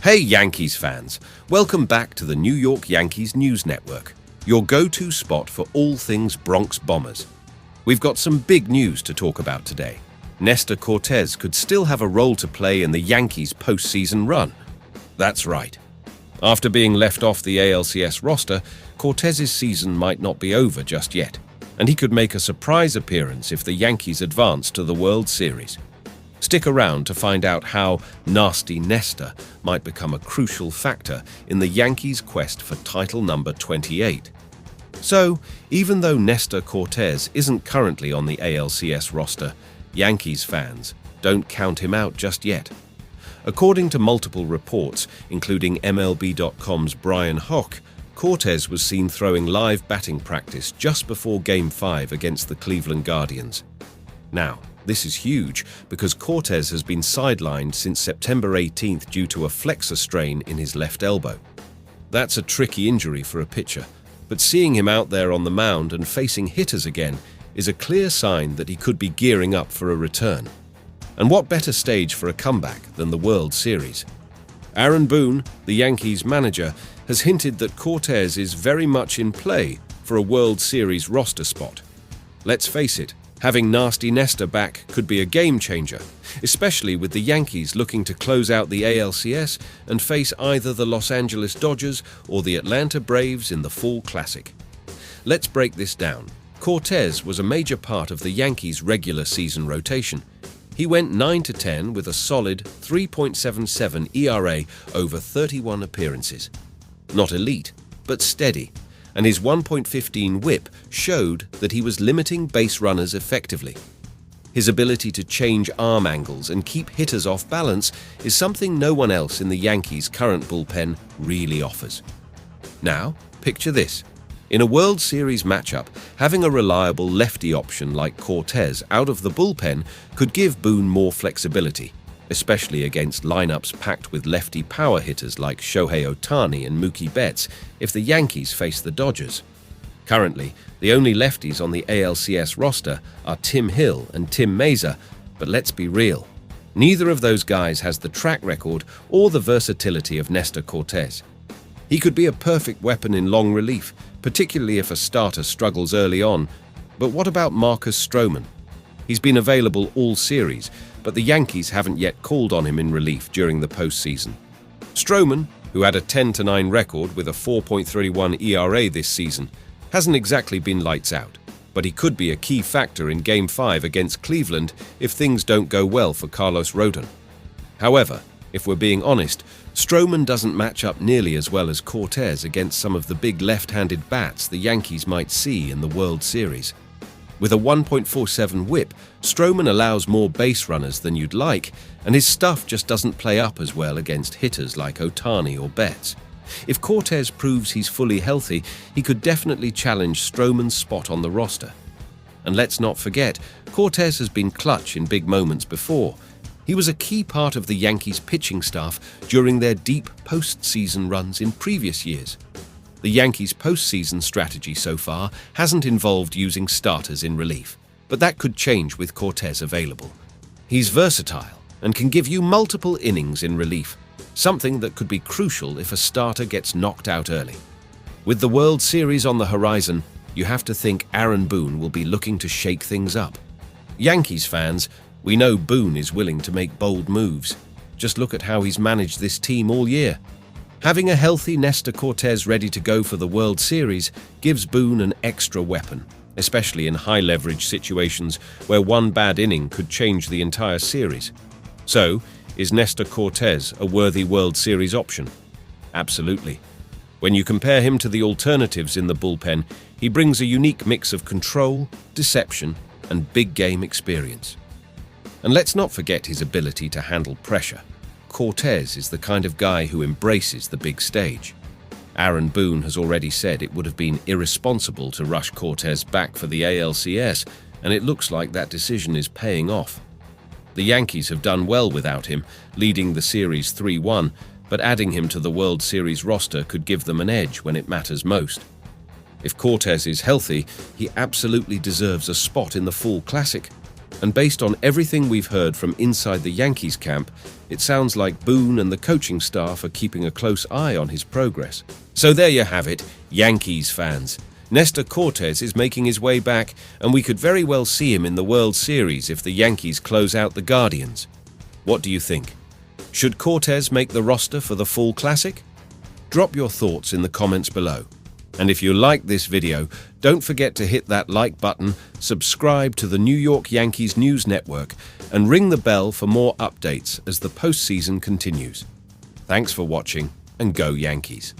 Hey Yankees fans, welcome back to the New York Yankees News Network, your go-to spot for all things Bronx Bombers. We've got some big news to talk about today. Nestor Cortes could still have a role to play in the Yankees' postseason run. That's right. After being left off the ALCS roster, Cortes' season might not be over just yet, and he could make a surprise appearance if the Yankees advance to the World Series. Stick around to find out how Nasty Nestor might become a crucial factor in the Yankees' quest for title number 28. So, even though Nestor Cortes isn't currently on the ALCS roster, Yankees fans don't count him out just yet. According to multiple reports, including MLB.com's Brian Hock, Cortes was seen throwing live batting practice just before Game 5 against the Cleveland Guardians. Now, this is huge because Cortes has been sidelined since September 18th due to a flexor strain in his left elbow. That's a tricky injury for a pitcher, but seeing him out there on the mound and facing hitters again is a clear sign that he could be gearing up for a return. And what better stage for a comeback than the World Series? Aaron Boone, the Yankees manager, has hinted that Cortes is very much in play for a World Series roster spot. Let's face it, having Nasty Nestor back could be a game-changer, especially with the Yankees looking to close out the ALCS and face either the Los Angeles Dodgers or the Atlanta Braves in the Fall Classic. Let's break this down. Cortes was a major part of the Yankees' regular season rotation. He went 9-10 with a solid 3.77 ERA over 31 appearances. Not elite, but steady. And his 1.15 whip showed that he was limiting base runners effectively. His ability to change arm angles and keep hitters off balance is something no one else in the Yankees' current bullpen really offers. Now, picture this. In a World Series matchup, having a reliable lefty option like Cortes out of the bullpen could give Boone more flexibility, especially against lineups packed with lefty power hitters like Shohei Ohtani and Mookie Betts if the Yankees face the Dodgers. Currently, the only lefties on the ALCS roster are Tim Hill and Tim Mayza, but let's be real. Neither of those guys has the track record or the versatility of Nestor Cortes. He could be a perfect weapon in long relief, particularly if a starter struggles early on. But what about Marcus Stroman? He's been available all series, but the Yankees haven't yet called on him in relief during the postseason. Stroman, who had a 10-9 record with a 4.31 ERA this season, hasn't exactly been lights out, but he could be a key factor in Game 5 against Cleveland if things don't go well for Carlos Rodon. However, if we're being honest, Stroman doesn't match up nearly as well as Cortes against some of the big left-handed bats the Yankees might see in the World Series. With a 1.47 whip, Stroman allows more base runners than you'd like, and his stuff just doesn't play up as well against hitters like Ohtani or Betts. If Cortes proves he's fully healthy, he could definitely challenge Stroman's spot on the roster. And let's not forget, Cortes has been clutch in big moments before. He was a key part of the Yankees' pitching staff during their deep postseason runs in previous years. The Yankees' postseason strategy so far hasn't involved using starters in relief, but that could change with Cortes available. He's versatile and can give you multiple innings in relief, something that could be crucial if a starter gets knocked out early. With the World Series on the horizon, you have to think Aaron Boone will be looking to shake things up. Yankees fans, we know Boone is willing to make bold moves. Just look at how he's managed this team all year. Having a healthy Nestor Cortes ready to go for the World Series gives Boone an extra weapon, especially in high-leverage situations where one bad inning could change the entire series. So, is Nestor Cortes a worthy World Series option? Absolutely. When you compare him to the alternatives in the bullpen, he brings a unique mix of control, deception, and big-game experience. And let's not forget his ability to handle pressure. Cortes is the kind of guy who embraces the big stage. Aaron Boone has already said it would have been irresponsible to rush Cortes back for the ALCS, and it looks like that decision is paying off. The Yankees have done well without him, leading the series 3-1, but adding him to the World Series roster could give them an edge when it matters most. If Cortes is healthy, he absolutely deserves a spot in the Fall Classic. And based on everything we've heard from inside the Yankees camp, it sounds like Boone and the coaching staff are keeping a close eye on his progress. So there you have it, Yankees fans. Nestor Cortes is making his way back, and we could very well see him in the World Series if the Yankees close out the Guardians. What do you think? Should Cortes make the roster for the Fall Classic? Drop your thoughts in the comments below. And if you like this video, don't forget to hit that like button, subscribe to the New York Yankees News Network, and ring the bell for more updates as the postseason continues. Thanks for watching, and go Yankees!